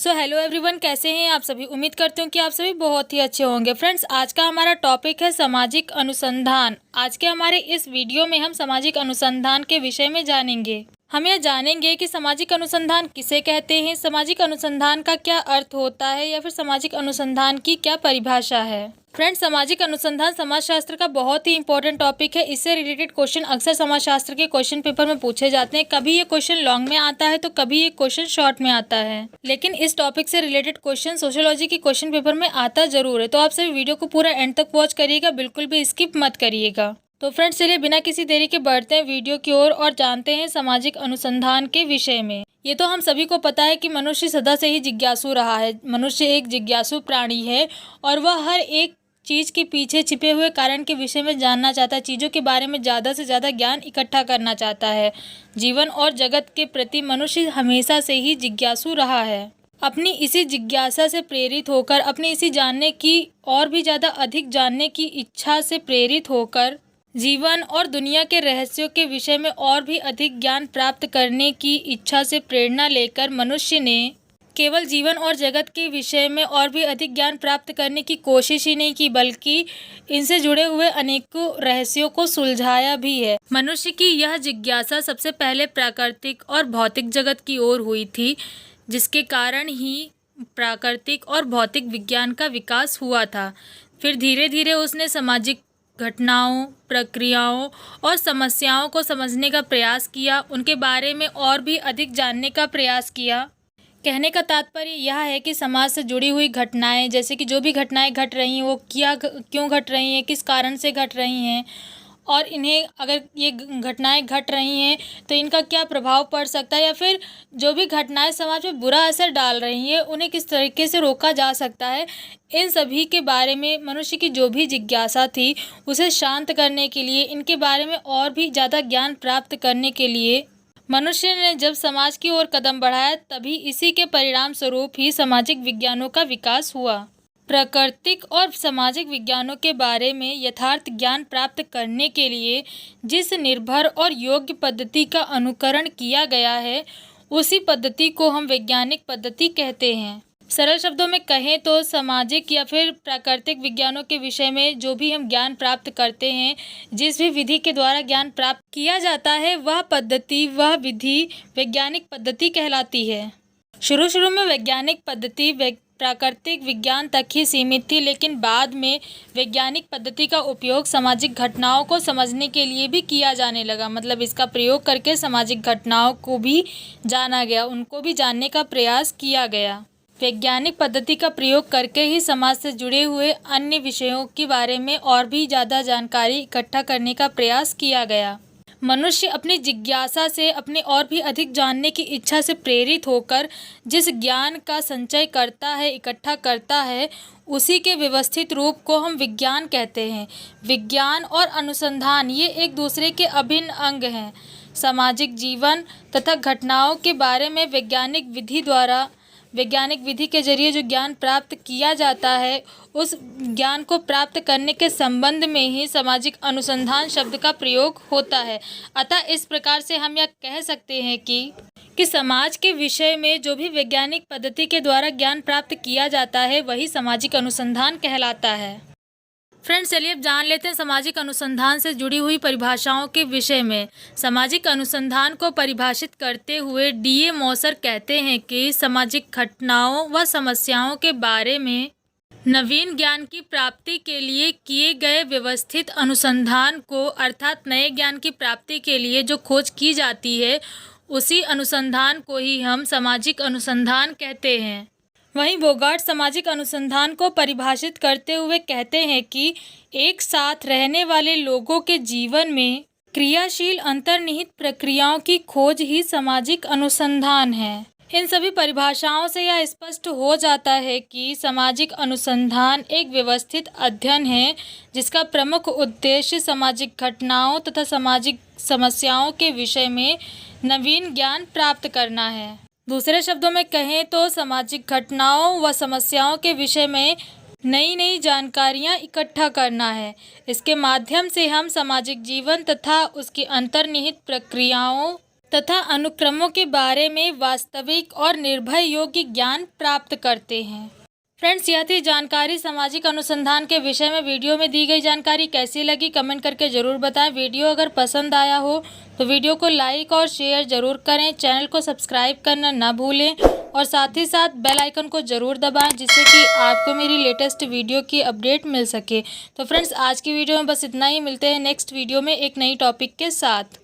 So hello everyone, कैसे हैं आप सभी। उम्मीद करती हूँ कि आप सभी बहुत ही अच्छे होंगे। फ्रेंड्स, आज का हमारा टॉपिक है सामाजिक अनुसंधान। आज के हमारे इस वीडियो में हम सामाजिक अनुसंधान के विषय में जानेंगे। हम यह जानेंगे कि सामाजिक अनुसंधान किसे कहते हैं, सामाजिक अनुसंधान का क्या अर्थ होता है या फिर सामाजिक अनुसंधान की क्या परिभाषा है। फ्रेंड्स, सामाजिक अनुसंधान समाजशास्त्र का बहुत ही इंपॉर्टेंट टॉपिक है। इससे रिलेटेड क्वेश्चन अक्सर समाजशास्त्र के क्वेश्चन पेपर में पूछे जाते हैं। कभी ये क्वेश्चन लॉन्ग में आता है तो कभी ये क्वेश्चन शॉर्ट में आता है, लेकिन इस टॉपिक से रिलेटेड क्वेश्चन सोशियोलॉजी के क्वेश्चन पेपर में आता जरूर है। तो आप सभी वीडियो को पूरा एंड तक वॉच करिएगा, बिल्कुल भी स्किप मत करिएगा। तो फ्रेंड्स, चलिए बिना किसी देरी के बढ़ते हैं वीडियो की ओर और जानते हैं सामाजिक अनुसंधान के विषय में। ये तो हम सभी को पता है कि मनुष्य सदा से ही जिज्ञासु रहा है। मनुष्य एक जिज्ञासु प्राणी है और वह हर एक चीज़ के पीछे छिपे हुए कारण के विषय में जानना चाहता है। चीज़ों के बारे में ज़्यादा से ज़्यादा ज्ञान इकट्ठा करना चाहता है। जीवन और जगत के प्रति मनुष्य हमेशा से ही जिज्ञासु रहा है। अपनी इसी जिज्ञासा से प्रेरित होकर, अपनी इसी जानने की और भी ज़्यादा अधिक जानने की इच्छा से प्रेरित होकर, जीवन और दुनिया के रहस्यों के विषय में और भी अधिक ज्ञान प्राप्त करने की इच्छा से प्रेरणा लेकर मनुष्य ने केवल जीवन और जगत के विषय में और भी अधिक ज्ञान प्राप्त करने की कोशिश ही नहीं की, बल्कि इनसे जुड़े हुए अनेकों रहस्यों को सुलझाया भी है। मनुष्य की यह जिज्ञासा सबसे पहले प्राकृतिक और भौतिक जगत की ओर हुई थी, जिसके कारण ही प्राकृतिक और भौतिक विज्ञान का विकास हुआ था। फिर धीरे धीरे उसने सामाजिक घटनाओं, प्रक्रियाओं और समस्याओं को समझने का प्रयास किया, उनके बारे में और भी अधिक जानने का प्रयास किया। कहने का तात्पर्य यह है कि समाज से जुड़ी हुई घटनाएं, जैसे कि जो भी घटनाएं घट रही हैं वो क्यों घट रही हैं, किस कारण से घट रही हैं, और इन्हें अगर ये घटनाएं घट रही हैं तो इनका क्या प्रभाव पड़ सकता है, या फिर जो भी घटनाएं समाज में बुरा असर डाल रही हैं उन्हें किस तरीके से रोका जा सकता है। इन सभी के बारे में मनुष्य की जो भी जिज्ञासा थी उसे शांत करने के लिए, इनके बारे में और भी ज़्यादा ज्ञान प्राप्त करने के लिए मनुष्य ने जब समाज की ओर कदम बढ़ाया, तभी इसी के परिणाम स्वरूप ही सामाजिक विज्ञानों का विकास हुआ। प्राकृतिक और सामाजिक विज्ञानों के बारे में यथार्थ ज्ञान प्राप्त करने के लिए जिस निर्भर और योग्य पद्धति का अनुकरण किया गया है, उसी पद्धति को हम वैज्ञानिक पद्धति कहते हैं। सरल शब्दों में कहें तो सामाजिक या फिर प्राकृतिक विज्ञानों के विषय में जो भी हम ज्ञान प्राप्त करते हैं, जिस भी विधि के द्वारा ज्ञान प्राप्त किया जाता है, वह पद्धति, वह विधि वैज्ञानिक पद्धति कहलाती है। शुरू में वैज्ञानिक पद्धति प्राकृतिक विज्ञान तक ही सीमित थी, लेकिन बाद में वैज्ञानिक पद्धति का उपयोग सामाजिक घटनाओं को समझने के लिए भी किया जाने लगा। मतलब इसका प्रयोग करके सामाजिक घटनाओं को भी जाना गया, उनको भी जानने का प्रयास किया गया। वैज्ञानिक पद्धति का प्रयोग करके ही समाज से जुड़े हुए अन्य विषयों के बारे में और भी ज़्यादा जानकारी इकट्ठा करने का प्रयास किया गया। मनुष्य अपनी जिज्ञासा से अपने और भी अधिक जानने की इच्छा से प्रेरित होकर जिस ज्ञान का संचय करता है, इकट्ठा करता है, उसी के व्यवस्थित रूप को हम विज्ञान कहते हैं। विज्ञान और अनुसंधान ये एक दूसरे के अभिन्न अंग हैं। सामाजिक जीवन तथा घटनाओं के बारे में वैज्ञानिक विधि के जरिए जो ज्ञान प्राप्त किया जाता है, उस ज्ञान को प्राप्त करने के संबंध में ही सामाजिक अनुसंधान शब्द का प्रयोग होता है। अतः इस प्रकार से हम यह कह सकते हैं कि समाज के विषय में जो भी वैज्ञानिक पद्धति के द्वारा ज्ञान प्राप्त किया जाता है, वही सामाजिक अनुसंधान कहलाता है। फ्रेंड्स, चलिए अब जान लेते हैं सामाजिक अनुसंधान से जुड़ी हुई परिभाषाओं के विषय में। सामाजिक अनुसंधान को परिभाषित करते हुए D.A. मौसर कहते हैं कि सामाजिक घटनाओं व समस्याओं के बारे में नवीन ज्ञान की प्राप्ति के लिए किए गए व्यवस्थित अनुसंधान को, अर्थात नए ज्ञान की प्राप्ति के लिए जो खोज की जाती है, उसी अनुसंधान को ही हम सामाजिक अनुसंधान कहते हैं। वहीं बोगार्ट सामाजिक अनुसंधान को परिभाषित करते हुए कहते हैं कि एक साथ रहने वाले लोगों के जीवन में क्रियाशील अंतर्निहित प्रक्रियाओं की खोज ही सामाजिक अनुसंधान है। इन सभी परिभाषाओं से यह स्पष्ट हो जाता है कि सामाजिक अनुसंधान एक व्यवस्थित अध्ययन है, जिसका प्रमुख उद्देश्य सामाजिक घटनाओं तथा सामाजिक समस्याओं के विषय में नवीन ज्ञान प्राप्त करना है। दूसरे शब्दों में कहें तो सामाजिक घटनाओं व समस्याओं के विषय में नई जानकारियां इकट्ठा करना है। इसके माध्यम से हम सामाजिक जीवन तथा उसकी अंतर्निहित प्रक्रियाओं तथा अनुक्रमों के बारे में वास्तविक और निर्भर योग्य ज्ञान प्राप्त करते हैं। फ्रेंड्स, यह थी जानकारी सामाजिक अनुसंधान के विषय में। वीडियो में दी गई जानकारी कैसी लगी कमेंट करके ज़रूर बताएं। वीडियो अगर पसंद आया हो तो वीडियो को लाइक और शेयर ज़रूर करें। चैनल को सब्सक्राइब करना ना भूलें और साथ ही साथ बेल आइकन को ज़रूर दबाएं, जिससे कि आपको मेरी लेटेस्ट वीडियो की अपडेट मिल सके। तो फ्रेंड्स, आज की वीडियो में बस इतना ही। मिलते हैं नेक्स्ट वीडियो में एक नई टॉपिक के साथ।